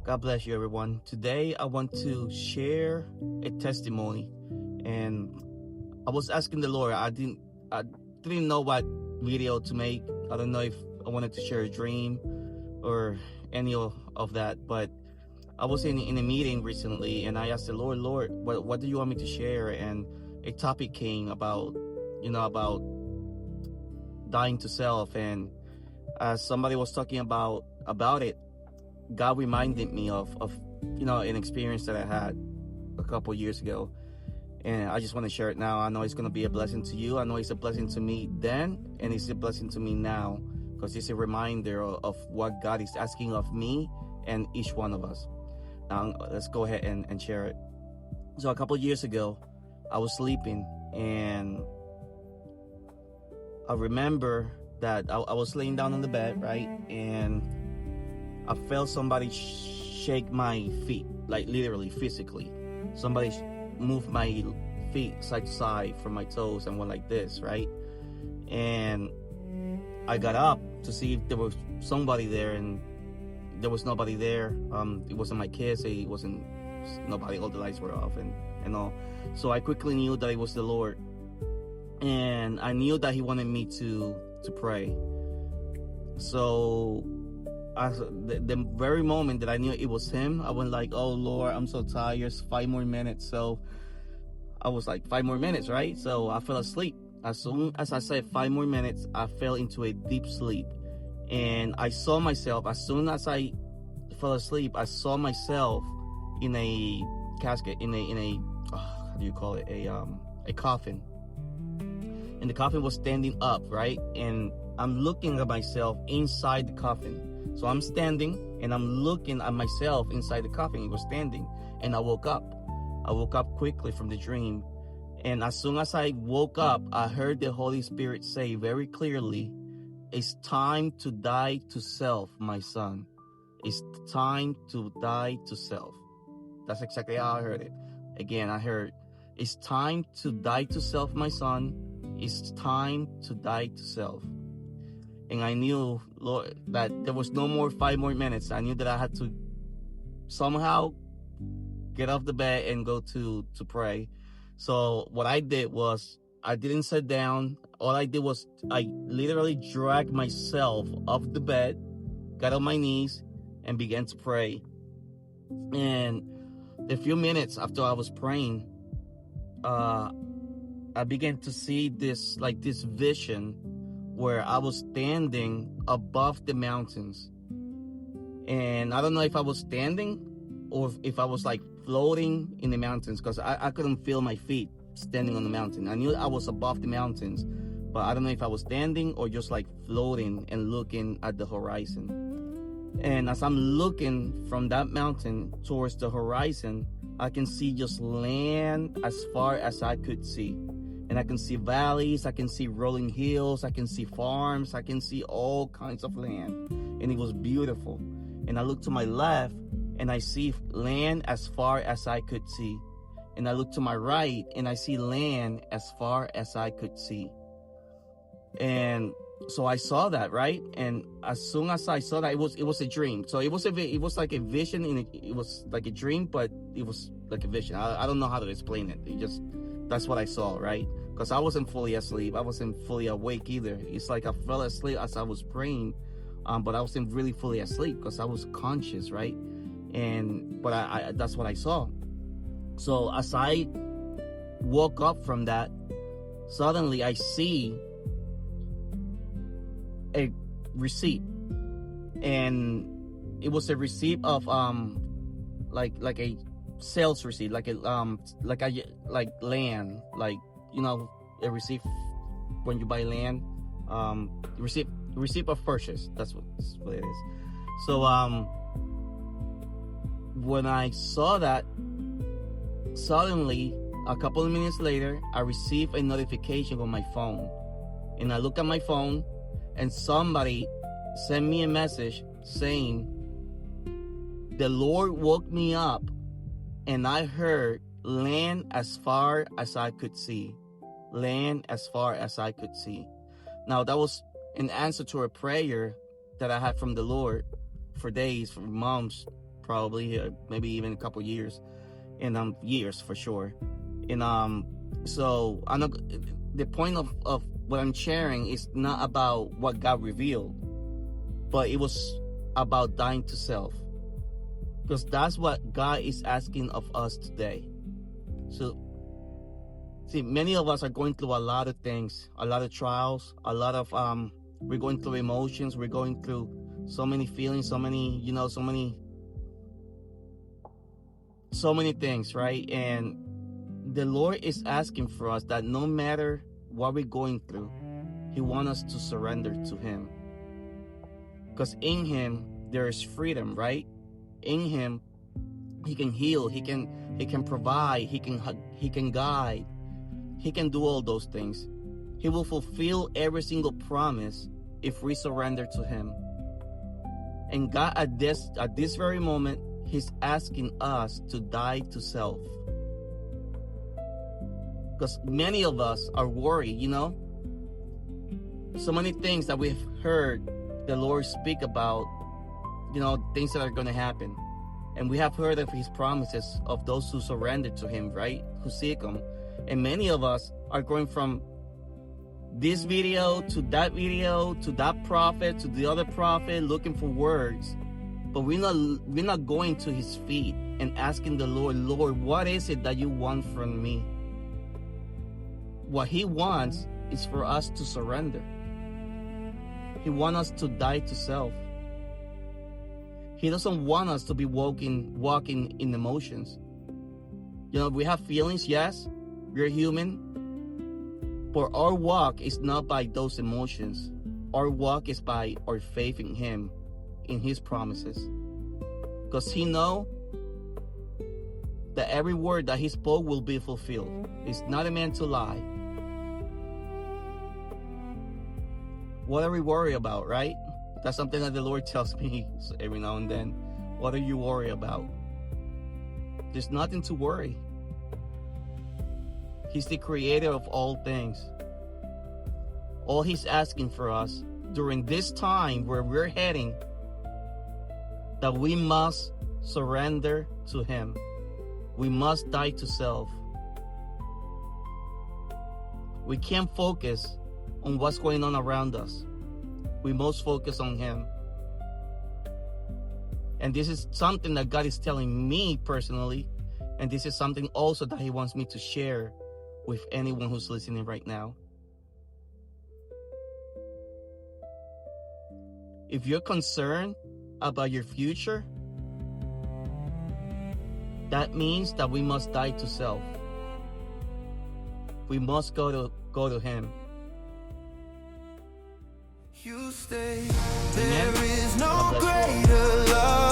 God bless you, everyone. Today, I want to share a testimony, and I was asking the Lord. I didn't know what video to make. I don't know if I wanted to share a dream or any of that, but I was in a meeting recently, and I asked the Lord, what do you want me to share? And a topic came about, about dying to self, and as somebody was talking about it, God reminded me of an experience that I had a couple years ago, and I just want to share it now. I know it's going to be a blessing to you. I know it's a blessing to me then, and it's a blessing to me now, because it's a reminder of what God is asking of me and each one of us. Now, let's go ahead and share it. So a couple years ago, I was sleeping, and I remember that I was laying down on the bed, right? And I felt somebody shake my feet, like literally, physically. Somebody moved my feet side to side from my toes and went like this, right? And I got up to see if there was somebody there, and there was nobody there. It wasn't my kids. It wasn't nobody. All the lights were off and all. So I quickly knew that it was the Lord, and I knew that He wanted me to pray. So the very moment that I knew it was Him, I went like, "Oh Lord, I'm so tired. 5 more minutes." So I was like, 5 more minutes, right? So I fell asleep. As soon as I said 5 more minutes, I fell into a deep sleep, and I saw myself. As soon as I fell asleep, I saw myself in a casket, in a how do you call it? A coffin. And the coffin was standing up, right? And I'm looking at myself inside the coffin. So I'm standing and I'm looking at myself inside the coffin. It was standing, and I woke up. I woke up quickly from the dream. And as soon as I woke up, I heard the Holy Spirit say very clearly, "It's time to die to self, my son. It's time to die to self." That's exactly how I heard it. Again, I heard, "It's time to die to self, my son. It's time to die to self." And I knew, Lord, that there was no more 5 more minutes. I knew that I had to somehow get off the bed and go to pray. So what I did was, I didn't sit down. All I did was I literally dragged myself off the bed, got on my knees, and began to pray. And a few minutes after I was praying, I began to see this vision where I was standing above the mountains. And I don't know if I was standing or if I was like floating in the mountains, because I couldn't feel my feet standing on the mountain. I knew I was above the mountains, but I don't know if I was standing or just like floating and looking at the horizon. And as I'm looking from that mountain towards the horizon, I can see just land as far as I could see. And I can see valleys, I can see rolling hills, I can see farms, I can see all kinds of land. And it was beautiful. And I look to my left, and I see land as far as I could see. And I look to my right, and I see land as far as I could see. And so I saw that, right? And as soon as I saw that, it was a dream. So it was like a vision, and it was like a dream, but it was like a vision. I don't know how to explain it. That's what I saw, right? Because I wasn't fully asleep. I wasn't fully awake either. It's like I fell asleep as I was praying, but I wasn't really fully asleep because I was conscious, right? But I that's what I saw. So as I woke up from that, suddenly I see a receipt, and it was a receipt of like a sales receipt, like land, a receipt when you buy land, receipt of purchase. That's what it is. So when I saw that, suddenly a couple of minutes later, I received a notification on my phone, and I look at my phone, and somebody sent me a message saying, "The Lord woke me up, and I heard land as far as I could see." Land as far as I could see. Now, that was an answer to a prayer that I had from the Lord for days, for months, probably, maybe even a couple years, and years for sure. And so I'm not. The point of what I'm sharing is not about what God revealed, but it was about dying to self, because that's what God is asking of us today. So, see, many of us are going through a lot of things, a lot of trials, a lot of we're going through emotions, we're going through so many feelings, so many, so many things, right? And the Lord is asking for us that no matter what we're going through, He wants us to surrender to Him, because in Him there is freedom, right? In Him He can heal, He can provide, He can guide, He can do all those things. He will fulfill every single promise if we surrender to Him. And God, at this very moment, He's asking us to die to self, because many of us are worried. So many things that we've heard the Lord speak about, things that are going to happen. And we have heard of His promises of those who surrender to Him, right? Who seek Him. And many of us are going from this video to that prophet to the other prophet, looking for words. But we're not going to His feet and asking the Lord, what is it that you want from me? What He wants is for us to surrender. He wants us to die to self. He doesn't want us to be walking in emotions. We have feelings, yes, we're human, but our walk is not by those emotions. Our walk is by our faith in Him, in His promises. Because He knows that every word that He spoke will be fulfilled. He's not a man to lie. What are we worried about, right? That's something that the Lord tells me every now and then. What are you worried about? There's nothing to worry. He's the creator of all things. All He's asking for us during this time where we're heading, that we must surrender to Him. We must die to self. We can't focus on what's going on around us. We must focus on Him. And this is something that God is telling me personally, and this is something also that He wants me to share with anyone who's listening right now. If you're concerned about your future, that means that we must die to self. We must go to Him. You stay. There is no greater love.